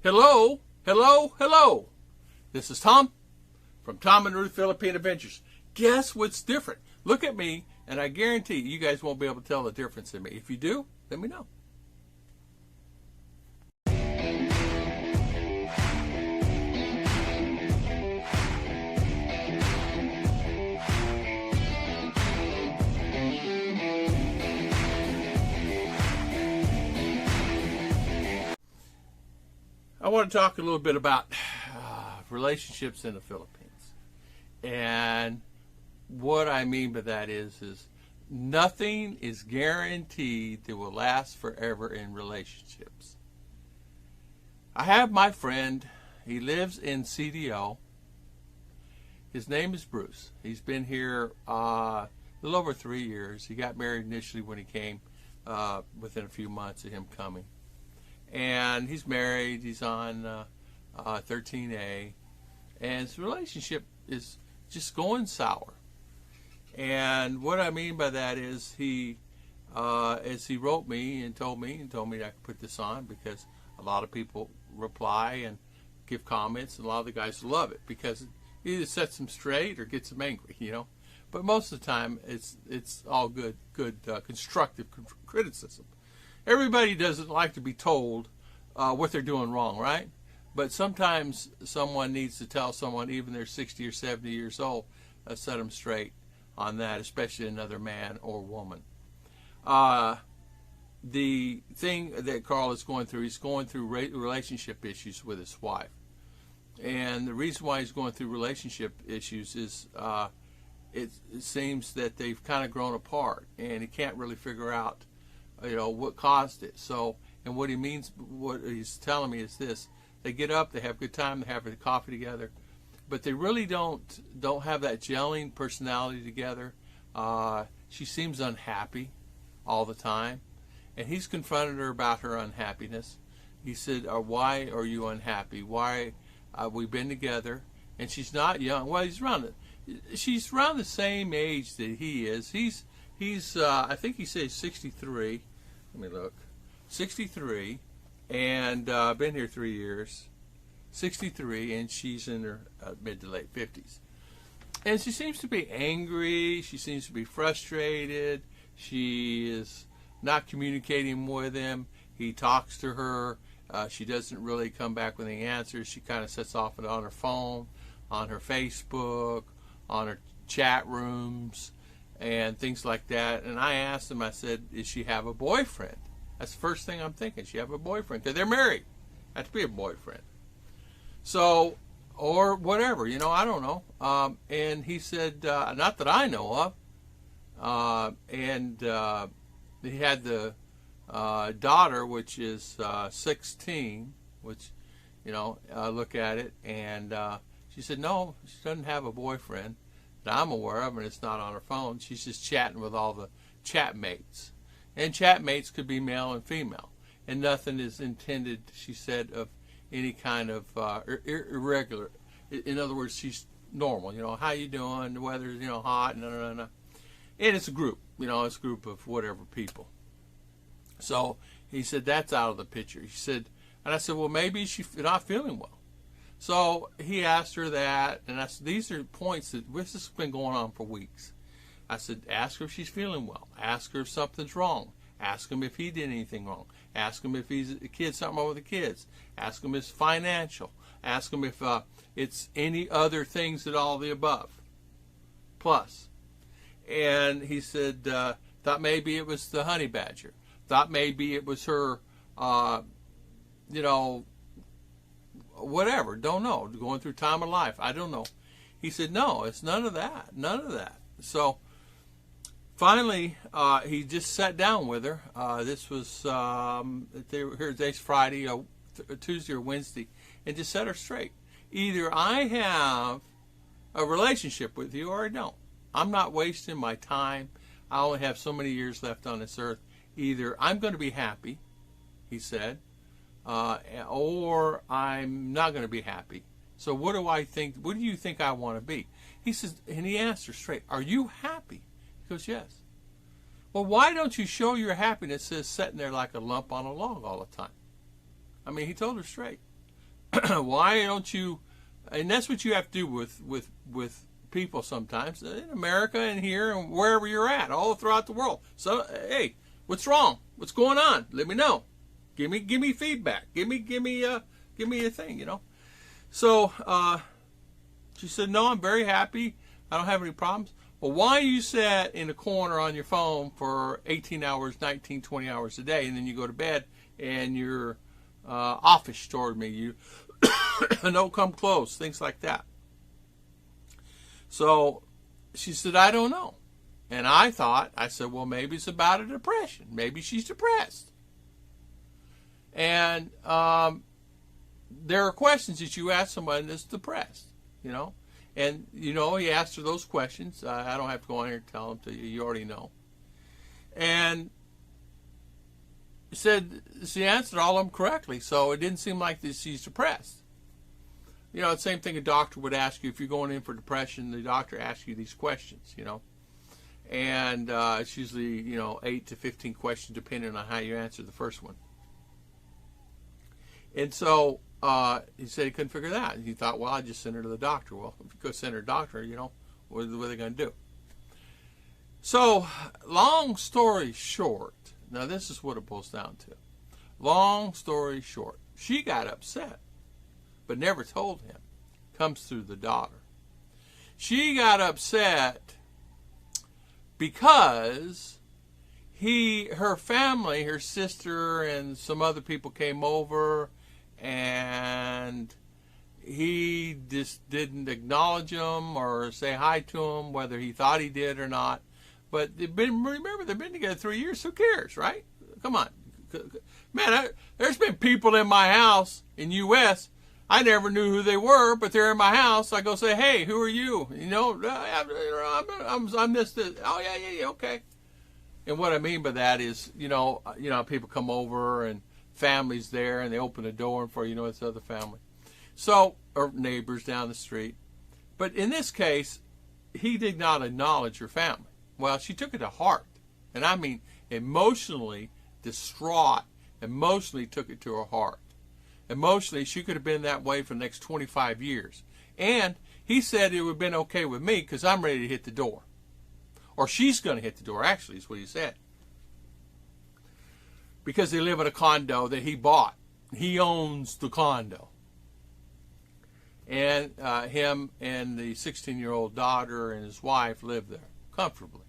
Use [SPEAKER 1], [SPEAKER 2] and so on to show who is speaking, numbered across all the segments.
[SPEAKER 1] Hello, hello, hello. This is Tom from Tom and Ruth Philippine Adventures. Guess what's different? Look at me, and I guarantee you guys won't be able to tell the difference in me. If you do, let me know. I want to talk a little bit about relationships in the Philippines. And what I mean by that is nothing is guaranteed that will last forever in relationships. I have my friend, he lives in CDO. His name is Bruce. He's been here a little over 3 years. He got married initially when he came, within a few months of him coming. And he's married, he's on 13A, and his relationship is just going sour. And what I mean by that is he, as he wrote me and told me I could put this on because a lot of people reply and give comments, and a lot of the guys love it because it either sets them straight or gets them angry, you know. But most of the time, it's all good constructive criticism. Everybody doesn't like to be told what they're doing wrong, right? But sometimes someone needs to tell someone, even they're 60 or 70 years old, set them straight on that, especially another man or woman. The thing that Carl is going through, he's going through relationship issues with his wife. And the reason why he's going through relationship issues is it seems that they've kind of grown apart, and he can't really figure out what caused it. So, and what he's telling me is this: they get up, they have a good time, they have a coffee together, but they really don't have that gelling personality together. She seems unhappy all the time, and he's confronted her about her unhappiness. He said, "Why are you unhappy? Why we've been together?" And she's not young. Well, she's around the same age that he is. He's I think he says 63. Let me look. 63, and been here 3 years. 63, and she's in her mid to late 50s. And she seems to be angry. She seems to be frustrated. She is not communicating with him. He talks to her. She doesn't really come back with any answers. She kind of sets off on her phone, on her Facebook, on her chat rooms, and things like that. And I asked him, I said, does she have a boyfriend? That's the first thing I'm thinking. She have a boyfriend, because they're married. Has to be a boyfriend. So, or whatever, I don't know. And he said, not that I know of. And he had the daughter, which is 16, which, look at it. And she said, no, she doesn't have a boyfriend that I'm aware of, and it's not on her phone. She's just chatting with all the chat mates. And chat mates could be male and female. And nothing is intended, she said, of any kind of irregular. In other words, she's normal. How you doing? The weather's, hot. No. And it's a group. It's a group of whatever people. So he said, that's out of the picture. He said, and I said, well, maybe she's not feeling well. So he asked her that, and I said, these are points that this has been going on for weeks. I said, ask her if she's feeling well. Ask her if something's wrong. Ask him if he did anything wrong. Ask him if he's a kid, something wrong with the kids. Ask him if it's financial. Ask him if it's any other things that all of the above. Plus. And he said, thought maybe it was the honey badger. Thought maybe it was her, whatever. Don't know. Going through time of life. I don't know. He said, no, it's none of that. None of that. So finally, he just sat down with her. This was today's Friday, Tuesday or Wednesday, and just set her straight. Either I have a relationship with you or I don't. I'm not wasting my time. I only have so many years left on this earth. Either I'm going to be happy, he said, or I'm not going to be happy. So what do I think? What do you think I want to be? He says, and he asked her straight, are you happy? He goes, yes. Well, why don't you show your happiness as sitting there like a lump on a log all the time? I mean, he told her straight. Why don't you? And that's what you have to do with people sometimes in America and here and wherever you're at, all throughout the world. So, hey, what's wrong? What's going on? Let me know. Give me feedback. Give me a thing, you know. So she said, no, I'm very happy. I don't have any problems. Well, why you sat in a corner on your phone for 18 hours, 19, 20 hours a day, and then you go to bed and you're office toward me, you don't come close, things like that. So she said, I don't know. And I said, well, maybe it's about a depression. Maybe she's depressed. And there are questions that you ask someone that's depressed, you know. And, you know, he asked her those questions. I don't have to go on here and tell them to you. You already know. And said she answered all of them correctly, so it didn't seem like that she's depressed. You know, the same thing a doctor would ask you if you're going in for depression. The doctor asks you these questions, you know, and it's usually, you know, 8 to 15 questions depending on how you answer the first one. And so he said he couldn't figure that. And he thought, well, I'll just send her to the doctor. Well, if you go send her to the doctor, you know, what are they going to do? So, long story short, now this is what it boils down to. Long story short, she got upset, but never told him. Comes through the daughter. She got upset because her family, her sister and some other people came over, and he just didn't acknowledge them or say hi to them, whether he thought he did or not. But remember, they've been together 3 years. Who cares, right? Come on. Man, there's been people in my house in U.S. I never knew who they were, but they're in my house. I go say, hey, who are you? You know, I'm this. Oh, yeah, okay. And what I mean by that is, you know, people come over and families there, and they open the door for, you know, it's the other family. So, or neighbors down the street. But in this case, he did not acknowledge her family. Well, she took it to heart. And I mean emotionally distraught, emotionally took it to her heart. Emotionally, she could have been that way for the next 25 years. And he said it would have been okay with me because I'm ready to hit the door. Or she's going to hit the door, actually, is what he said. Because they live in a condo that he bought. He owns the condo. And him and the 16-year-old daughter and his wife live there comfortably.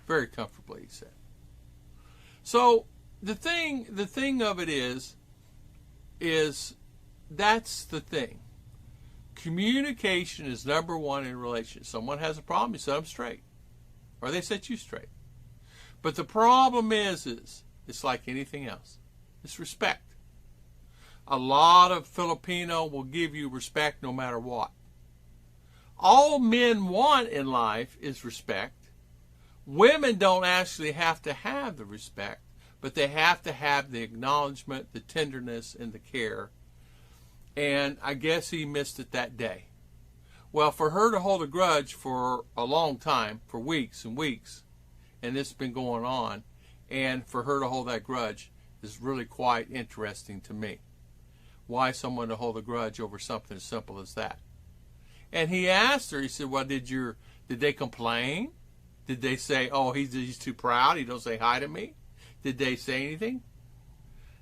[SPEAKER 1] Very comfortably, he said. So the thing of it is that's the thing. Communication is number one in relationships. Someone has a problem, you set them straight. Or they set you straight. But the problem is it's like anything else. It's respect. A lot of Filipino will give you respect no matter what. All men want in life is respect. Women don't actually have to have the respect, but they have to have the acknowledgement, the tenderness, and the care. And I guess he missed it that day. Well, for her to hold a grudge for a long time, for weeks and weeks, and this has been going on, and for her to hold that grudge is really quite interesting to me. Why someone to hold a grudge over something as simple as that? And he asked her, he said, well, did they complain? Did they say, oh, he's too proud, he don't say hi to me? Did they say anything?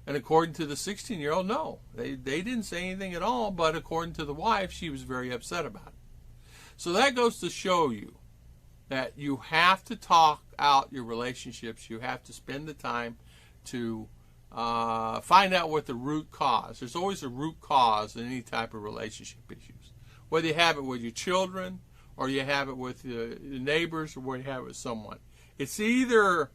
[SPEAKER 1] And according to the 16-year-old, no. They didn't say anything at all, but according to the wife, she was very upset about it. So that goes to show you that you have to talk out your relationships. You have to spend the time to find out what the root cause. There's always a root cause in any type of relationship issues. Whether you have it with your children, or you have it with your neighbors, or whether you have it with someone. It's either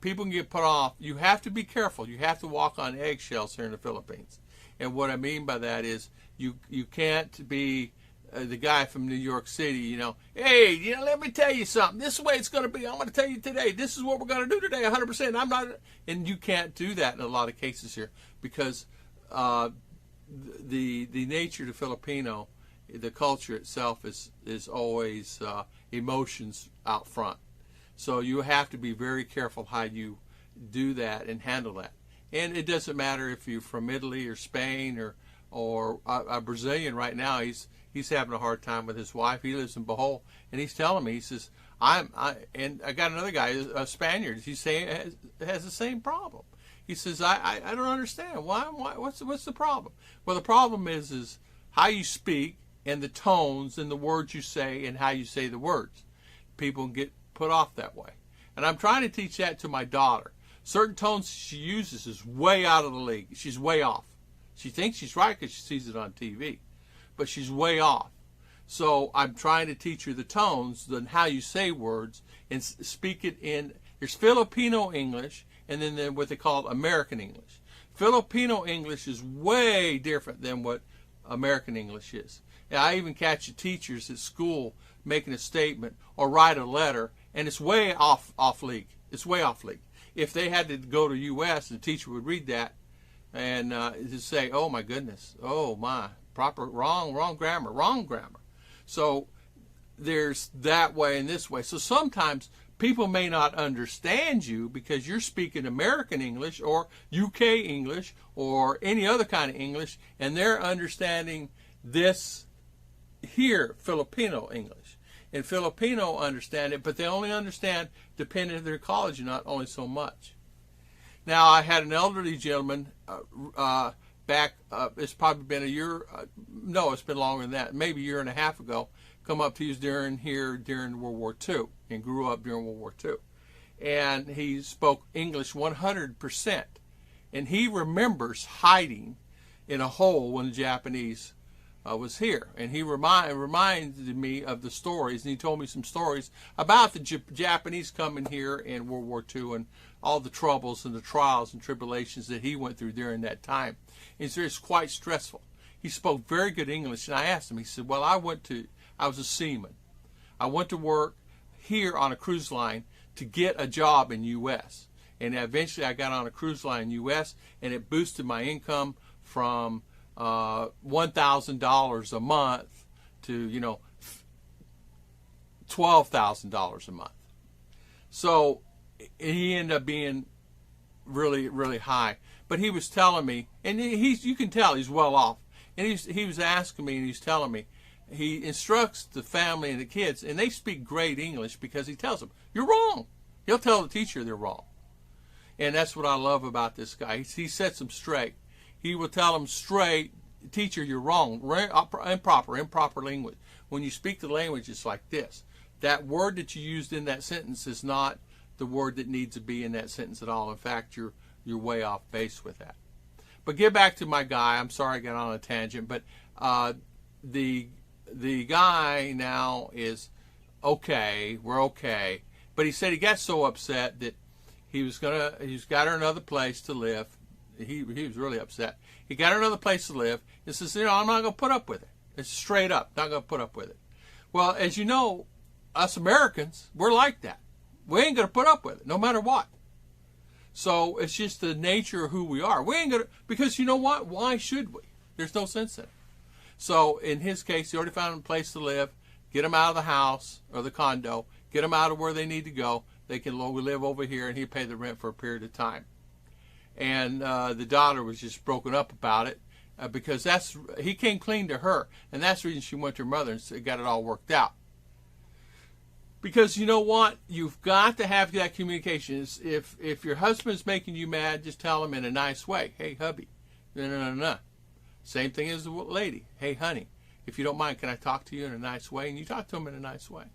[SPEAKER 1] people can get put off. You have to be careful. You have to walk on eggshells here in the Philippines. And what I mean by that is you can't be the guy from New York City, you know, hey, you know, let me tell you something. This is the way it's going to be. I'm going to tell you today. This is what we're going to do today, 100%. I'm not, and you can't do that in a lot of cases here because the nature of the Filipino, the culture itself is always emotions out front. So you have to be very careful how you do that and handle that. And it doesn't matter if you're from Italy or Spain or a Brazilian right now. He's having a hard time with his wife. He lives in Bohol, and he's telling me, he says, and I got another guy, a Spaniard. He's saying has the same problem. He says, I don't understand. Why? What's the problem? Well, the problem is how you speak and the tones and the words you say and how you say the words. People get put off that way. And I'm trying to teach that to my daughter. Certain tones she uses is way out of the league. She's way off. She thinks she's right because she sees it on TV, but she's way off. So I'm trying to teach her the tones and how you say words and speak it in. There's Filipino English and then what they call American English. Filipino English is way different than what American English is. And I even catch the teachers at school making a statement or write a letter, and it's way off league. It's way off league. If they had to go to U.S., the teacher would read that and just say, "Oh my goodness, oh my, wrong grammar." So there's that way and this way. So sometimes people may not understand you because you're speaking American English or UK English or any other kind of English, and they're understanding this here, Filipino English. And Filipino understand it, but they only understand depending on their college, not only so much. Now, I had an elderly gentleman back, it's probably been a year, no, it's been longer than that, maybe a year and a half ago, come up. He was during World War II and grew up during World War II. And he spoke English 100%. And he remembers hiding in a hole when the Japanese was here. And he reminded me of the stories, and he told me some stories about the Japanese coming here in World War II and all the troubles and the trials and tribulations that he went through during that time. It's quite stressful. He spoke very good English, and I asked him, he said, well, I was a seaman. I went to work here on a cruise line to get a job in U.S. And eventually I got on a cruise line in U.S., and it boosted my income from $1,000 a month to, $12,000 a month. So he ended up being really, really high. But he was telling me, and you can tell he's well off. And he was asking me, and he's telling me, he instructs the family and the kids, and they speak great English because he tells them, you're wrong. He'll tell the teacher they're wrong. And that's what I love about this guy. He sets them straight. He will tell them straight, teacher, you're wrong, improper language. When you speak the language, it's like this. That word that you used in that sentence is not the word that needs to be in that sentence at all. In fact, you're way off base with that. But get back to my guy. I'm sorry I got on a tangent, but the guy now is okay. We're okay. But he said he got so upset that he's got her another place to live. He was really upset. He got her another place to live and says, I'm not going to put up with it. It's straight up, not going to put up with it. Well, as you know, us Americans, we're like that. We ain't going to put up with it, no matter what. So it's just the nature of who we are. We ain't going to, because you know what? Why should we? There's no sense in it. So in his case, he already found a place to live. Get him out of the house or the condo. Get them out of where they need to go. They can live over here, and he pay the rent for a period of time. And the daughter was just broken up about it because he came clean to her, and that's the reason she went to her mother and got it all worked out. Because you know what? You've got to have that communication. If your husband's making you mad, just tell him in a nice way. Hey, hubby. No. Same thing as the lady. Hey, honey, if you don't mind, can I talk to you in a nice way? And you talk to him in a nice way.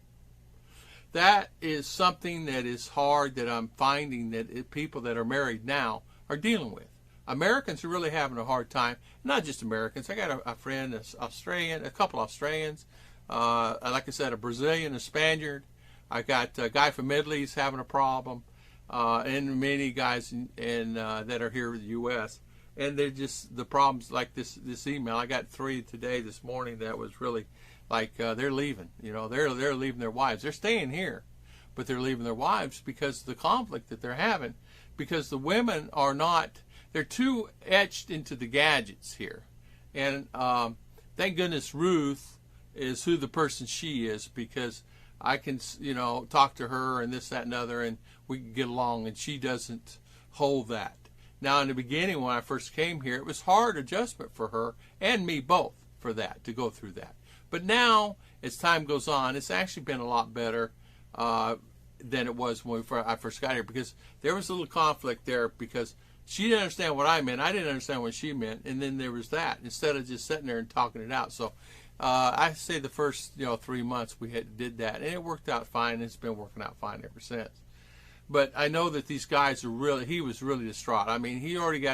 [SPEAKER 1] That is something that is hard that I'm finding that people that are married now are dealing with. Americans are really having a hard time. Not just Americans. I got a friend, a couple Australians. Like I said, a Brazilian, a Spaniard. I got a guy from Italy who's having a problem. And many guys that are here in the U.S. And they're just the problems like this email. I got 3 today this morning that was really like they're leaving. They're leaving their wives. They're staying here, but they're leaving their wives because of the conflict that they're having. Because the women are not, they're too etched into the gadgets here. And thank goodness Ruth is who the person she is, because I can, talk to her and this, that, and other, and we can get along, and she doesn't hold that. Now, in the beginning, when I first came here, it was hard adjustment for her and me both for that, to go through that. But now, as time goes on, it's actually been a lot better than it was when I first got here, because there was a little conflict there, because she didn't understand what I meant, I didn't understand what she meant, and then there was that, instead of just sitting there and talking it out. So I say the first 3 months we did that, and it worked out fine, and it's been working out fine ever since. But I know that these guys are really, he was really distraught. I mean, he already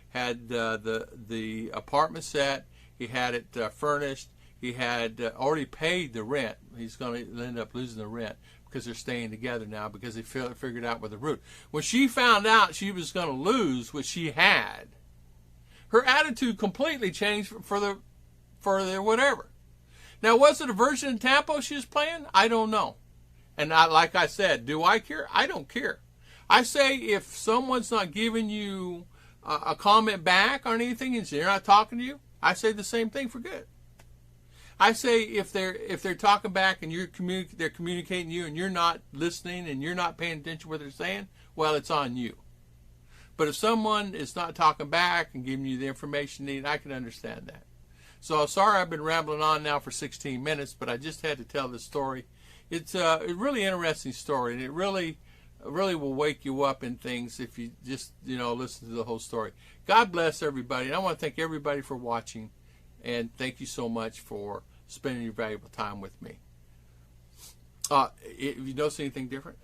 [SPEAKER 1] had the apartment set, he had it furnished, he had already paid the rent. He's going to end up losing the rent because they're staying together now, because they figured out with the Ruth. When she found out she was going to lose what she had, her attitude completely changed for the whatever. Now, was it a version of Tampo she was playing? I don't know. And like I said, do I care? I don't care. I say if someone's not giving you a comment back on anything and they're not talking to you, I say the same thing for good. I say if they're talking back and they're communicating to you and you're not listening and you're not paying attention to what they're saying, well, it's on you. But if someone is not talking back and giving you the information you need, I can understand that. So sorry I've been rambling on now for 16 minutes, but I just had to tell this story. It's a really interesting story, and it really will wake you up in things if you just listen to the whole story. God bless everybody, and I want to thank everybody for watching, and thank you so much for spending your valuable time with me. If you notice anything different?